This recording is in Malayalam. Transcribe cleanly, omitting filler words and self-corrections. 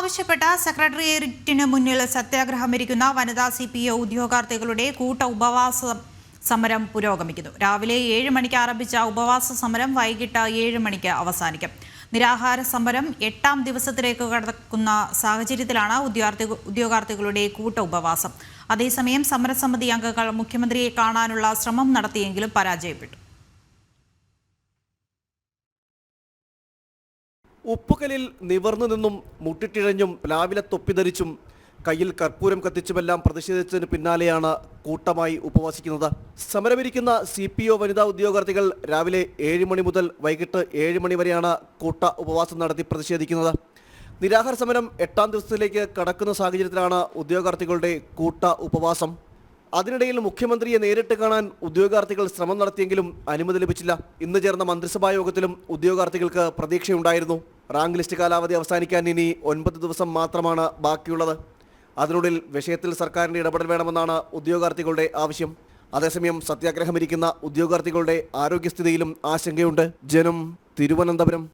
ആവശ്യപ്പെട്ട സെക്രട്ടേറിയറ്റിന് മുന്നിൽ സത്യാഗ്രഹമിരിക്കുന്ന വനിതാ CPO ഉദ്യോഗാർത്ഥികളുടെ കൂട്ട ഉപവാസ സമരം പുരോഗമിക്കുന്നു. രാവിലെ 7 മണിക്ക് ആരംഭിച്ച ഉപവാസ സമരം വൈകിട്ട് 7 മണിക്ക് അവസാനിക്കും. നിരാഹാര സമരം 8ാം ദിവസത്തിലേക്ക് കടക്കുന്ന സാഹചര്യത്തിലാണ് ഉദ്യോഗാർത്ഥികളുടെ കൂട്ട ഉപവാസം. അതേസമയം സമരസമിതി അംഗങ്ങൾ മുഖ്യമന്ത്രിയെ കാണാനുള്ള ശ്രമം നടത്തിയെങ്കിലും പരാജയപ്പെട്ടു. ഉപ്പുകലിൽ നിവർന്നു നിന്നും മുട്ടിട്ടിഴഞ്ഞും പ്ലാവിലെ തൊപ്പിധരിച്ചും കയ്യിൽ കർപ്പൂരം കത്തിച്ചുമെല്ലാം പ്രതിഷേധിച്ചതിന് പിന്നാലെയാണ് കൂട്ടമായി ഉപവസിക്കുന്നത്. സമരമിരിക്കുന്ന CPO വനിതാ ഉദ്യോഗാർത്ഥികൾ രാവിലെ 7 മണി മുതൽ വൈകിട്ട് 7 മണി വരെയാണ് കൂട്ട ഉപവാസം നടത്തി പ്രതിഷേധിക്കുന്നത്. നിരാഹാര സമരം 8ാം ദിവസത്തിലേക്ക് കടക്കുന്ന സാഹചര്യത്തിലാണ് ഉദ്യോഗാർത്ഥികളുടെ കൂട്ട ഉപവാസം. അതിനിടയിൽ മുഖ്യമന്ത്രിയെ നേരിട്ട് കാണാൻ ഉദ്യോഗാർത്ഥികൾ ശ്രമം നടത്തിയെങ്കിലും അനുമതി ലഭിച്ചില്ല. ഇന്ന് ചേർന്ന മന്ത്രിസഭാ യോഗത്തിലും ഉദ്യോഗാർത്ഥികൾക്ക് പ്രതീക്ഷയുണ്ടായിരുന്നു. റാങ്ക് ലിസ്റ്റ് കാലാവധി അവസാനിക്കാൻ ഇനി 9 ദിവസം മാത്രമാണ് ബാക്കിയുള്ളത്. അതിനുള്ളിൽ വിഷയത്തിൽ സർക്കാരിൻ്റെ ഇടപെടൽ വേണമെന്നാണ് ഉദ്യോഗാർത്ഥികളുടെ ആവശ്യം. അതേസമയം സത്യാഗ്രഹമിരിക്കുന്ന ഉദ്യോഗാർത്ഥികളുടെ ആരോഗ്യസ്ഥിതിയിലും ആശങ്കയുണ്ട്. ജനം, തിരുവനന്തപുരം.